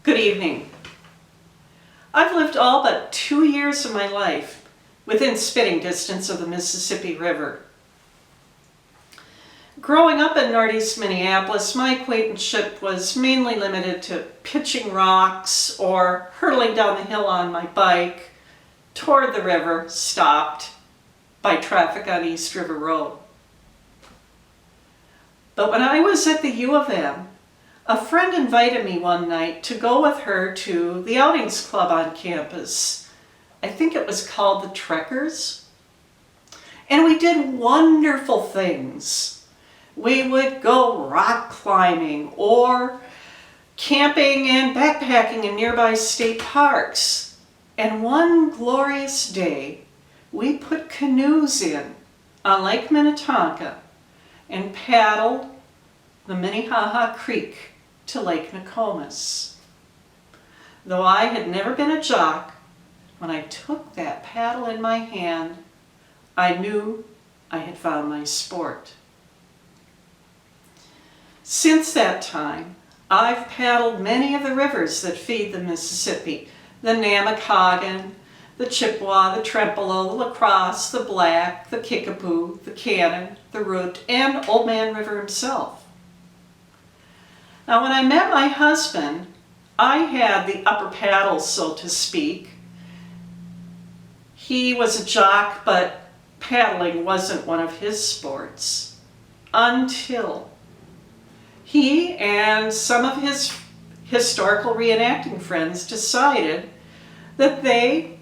Good evening. I've lived all but 2 years of my life within spitting distance of the Mississippi River. Growing up in northeast Minneapolis, my acquaintanceship was mainly limited to pitching rocks or hurtling down the hill on my bike toward the river, stopped by traffic on East River Road. But when I was at the U of M, a friend invited me one night to go with her to the outings club on campus. I think it was called the Trekkers. And we did wonderful things. We would go rock climbing or camping and backpacking in nearby state parks. And one glorious day, we put canoes in on Lake Minnetonka and paddled the Minnehaha Creek to Lake Nokomis. Though I had never been a jock, when I took that paddle in my hand, I knew I had found my sport. Since that time, I've paddled many of the rivers that feed the Mississippi: the Namakagon, the Chippewa, the Trempealeau, the La Crosse, the Black, the Kickapoo, the Cannon, the Root, and Old Man River himself. Now, when I met my husband, I had the upper paddle, so to speak. He was a jock, but paddling wasn't one of his sports until he and some of his historical reenacting friends decided that they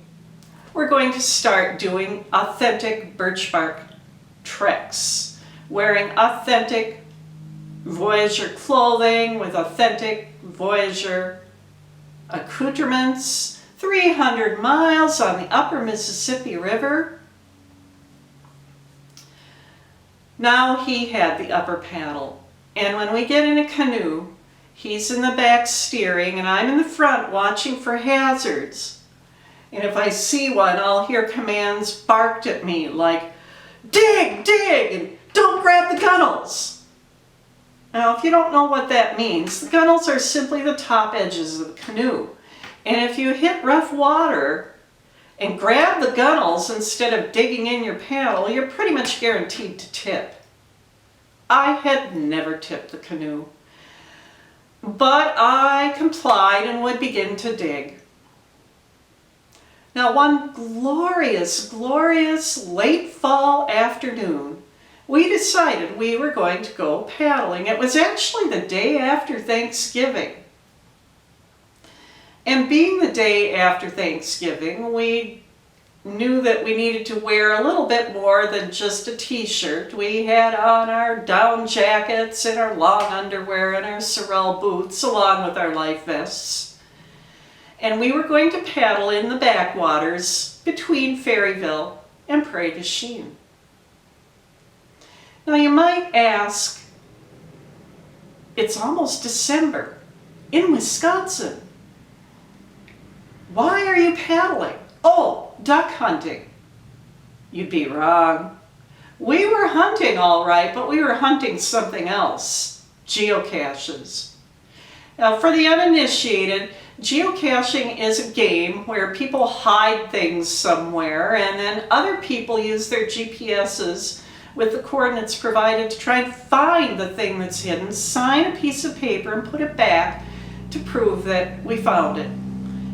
were going to start doing authentic birch bark treks, wearing authentic Voyager clothing with authentic Voyager accoutrements, 300 miles on the upper Mississippi River. Now he had the upper paddle, and when we get in a canoe, he's in the back steering and I'm in the front watching for hazards. And if I see one, I'll hear commands barked at me like, "Dig, dig, and don't grab the gunnels." Now, if you don't know what that means, the gunnels are simply the top edges of the canoe. And if you hit rough water and grab the gunnels instead of digging in your paddle, you're pretty much guaranteed to tip. I had never tipped the canoe, but I complied and would begin to dig. Now, one glorious, glorious late fall afternoon, we decided we were going to go paddling. It was actually the day after Thanksgiving. And being the day after Thanksgiving, we knew that we needed to wear a little bit more than just a t-shirt. We had on our down jackets and our long underwear and our sorrel boots along with our life vests. And we were going to paddle in the backwaters between Ferryville and Prairie du Chien. Now you might ask, it's almost December in Wisconsin. Why are you paddling? Oh, duck hunting. You'd be wrong. We were hunting all right, but we were hunting something else: geocaches. Now, for the uninitiated, geocaching is a game where people hide things somewhere and then other people use their GPSs with the coordinates provided to try and find the thing that's hidden, sign a piece of paper and put it back to prove that we found it.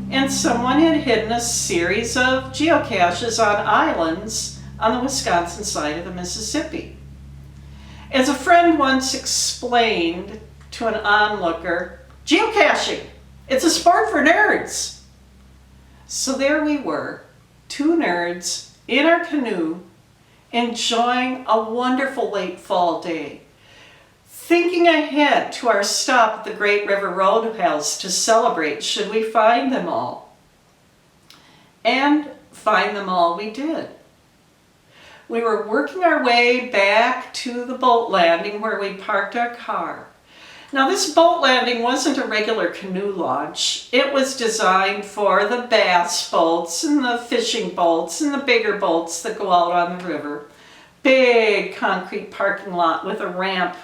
And someone had hidden a series of geocaches on islands on the Wisconsin side of the Mississippi. As a friend once explained to an onlooker, geocaching, it's a sport for nerds. So there we were, two nerds in our canoe, enjoying a wonderful late fall day, thinking ahead to our stop at the Great River Roadhouse to celebrate should we find them all. And find them all we did. We were working our way back to the boat landing where we parked our car. Now, this boat landing wasn't a regular canoe launch. It was designed for the bass boats and the fishing boats and the bigger boats that go out on the river. Big concrete parking lot with a ramp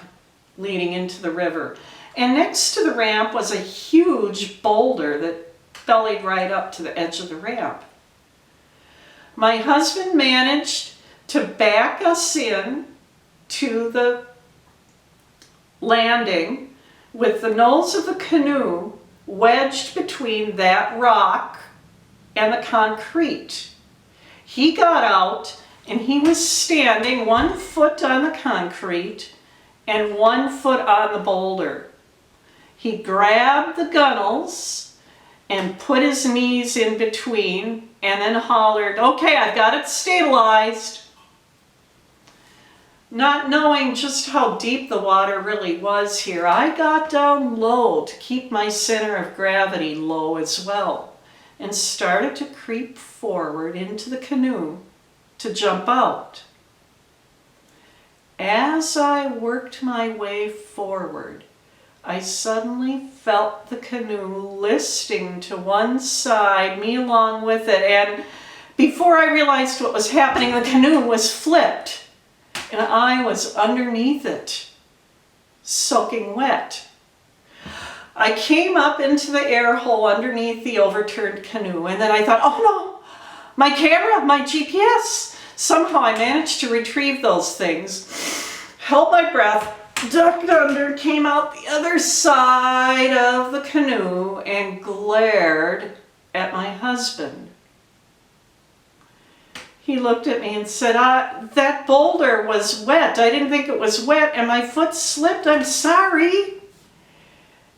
leading into the river. And next to the ramp was a huge boulder that bellied right up to the edge of the ramp. My husband managed to back us in to the landing with the nose of the canoe wedged between that rock and the concrete. He got out and he was standing 1 foot on the concrete and 1 foot on the boulder. He grabbed the gunnels and put his knees in between and then hollered, "Okay, I've got it stabilized." Not knowing just how deep the water really was here, I got down low to keep my center of gravity low as well and started to creep forward into the canoe to jump out. As I worked my way forward, I suddenly felt the canoe listing to one side, me along with it, and before I realized what was happening, the canoe was flipped and I was underneath it, soaking wet. I came up into the air hole underneath the overturned canoe, and then I thought, oh no, my camera, my GPS. Somehow I managed to retrieve those things, held my breath, ducked under, came out the other side of the canoe, and glared at my husband. He looked at me and said, "That boulder was wet. I didn't think it was wet, and my foot slipped. I'm sorry."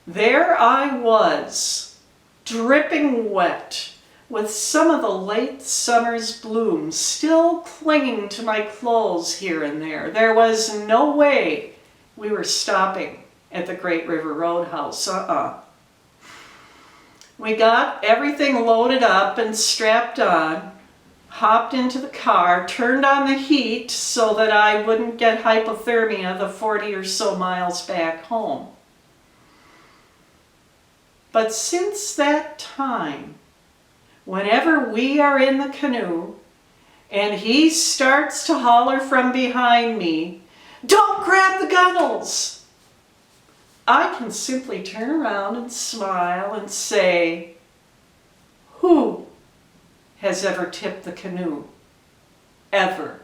There I was, dripping wet, with some of the late summer's blooms still clinging to my clothes here and there. There was no way we were stopping at the Great River Roadhouse. We got everything loaded up and strapped on, hopped into the car, turned on the heat so that I wouldn't get hypothermia the 40 or so miles back home. But since that time, whenever we are in the canoe and he starts to holler from behind me, "Don't grab the gunnels," I can simply turn around and smile and say, "Who has ever tipped the canoe? Ever?"